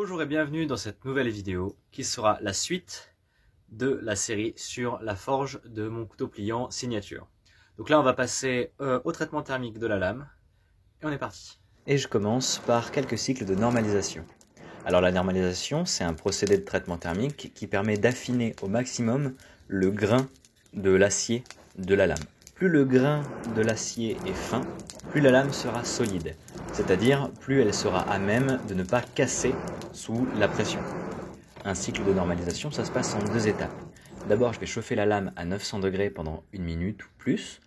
Bonjour et bienvenue dans cette nouvelle vidéo qui sera la suite de la série sur la forge de mon couteau pliant signature. Donc là on va passer au traitement thermique de la lame et on est parti. Et je commence par quelques cycles de normalisation. Alors la normalisation, c'est un procédé de traitement thermique qui permet d'affiner au maximum le grain de l'acier de la lame. Plus le grain de l'acier est fin, plus la lame sera solide, c'est-à-dire plus elle sera à même de ne pas casser sous la pression. Un cycle de normalisation, ça se passe en deux étapes. D'abord, je vais chauffer la lame à 900 degrés pendant 1 minute ou plus,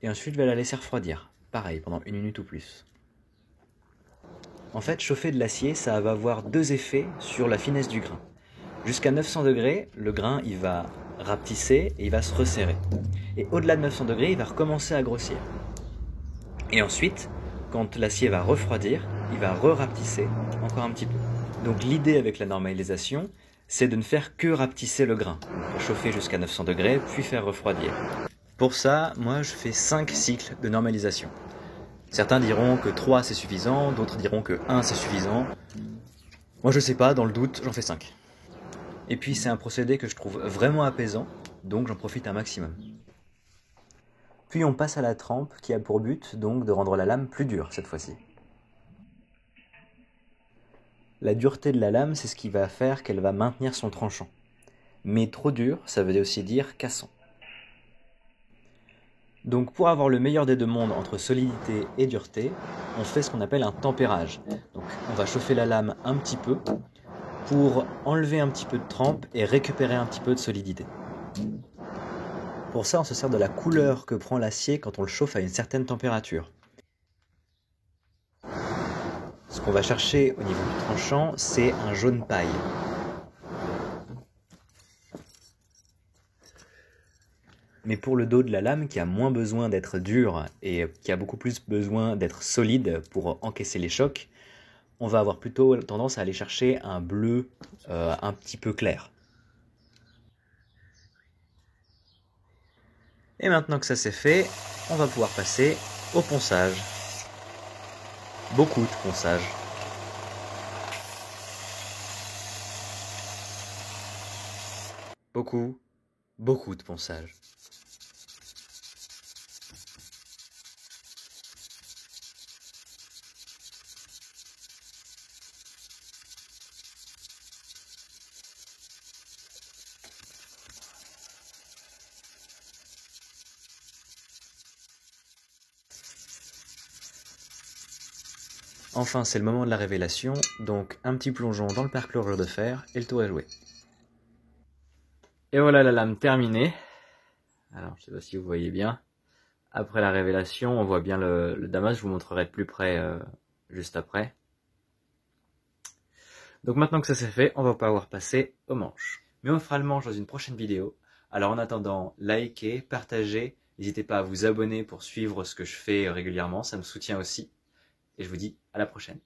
et ensuite je vais la laisser refroidir, pareil, pendant 1 minute ou plus. En fait, chauffer de l'acier, ça va avoir deux effets sur la finesse du grain. Jusqu'à 900 degrés, le grain il va rapetisser et il va se resserrer. Et au-delà de 900 degrés, il va recommencer à grossir. Et ensuite, quand l'acier va refroidir, il va re-rapetisser encore un petit peu. Donc l'idée avec la normalisation, c'est de ne faire que rapetisser le grain. Donc, chauffer jusqu'à 900 degrés, puis faire refroidir. Pour ça, moi je fais 5 cycles de normalisation. Certains diront que 3 c'est suffisant, d'autres diront que 1 c'est suffisant. Moi je sais pas, dans le doute, j'en fais 5. Et puis c'est un procédé que je trouve vraiment apaisant, donc j'en profite un maximum. Puis on passe à la trempe qui a pour but donc de rendre la lame plus dure cette fois-ci. La dureté de la lame, c'est ce qui va faire qu'elle va maintenir son tranchant. Mais trop dur, ça veut aussi dire cassant. Donc pour avoir le meilleur des deux mondes entre solidité et dureté, on fait ce qu'on appelle un tempérage. Donc on va chauffer la lame un petit peu pour enlever un petit peu de trempe et récupérer un petit peu de solidité. Pour ça, on se sert de la couleur que prend l'acier quand on le chauffe à une certaine température. Ce qu'on va chercher au niveau du tranchant, c'est un jaune paille. Mais pour le dos de la lame, qui a moins besoin d'être dur et qui a beaucoup plus besoin d'être solide pour encaisser les chocs, on va avoir plutôt tendance à aller chercher un bleu un petit peu clair. Et maintenant que ça c'est fait, on va pouvoir passer au ponçage. Beaucoup de ponçage. Beaucoup de ponçage. Enfin, c'est le moment de la révélation, donc un petit plongeon dans le perchlorure de fer et le tour est joué. Et voilà la lame terminée. Alors, je ne sais pas si vous voyez bien. Après la révélation, on voit bien le damas, je vous montrerai de plus près juste après. Donc maintenant que ça c'est fait, on va pouvoir passer aux manches. Mais on fera le manche dans une prochaine vidéo. Alors en attendant, likez, partagez, n'hésitez pas à vous abonner pour suivre ce que je fais régulièrement, ça me soutient aussi. Et je vous dis à la prochaine.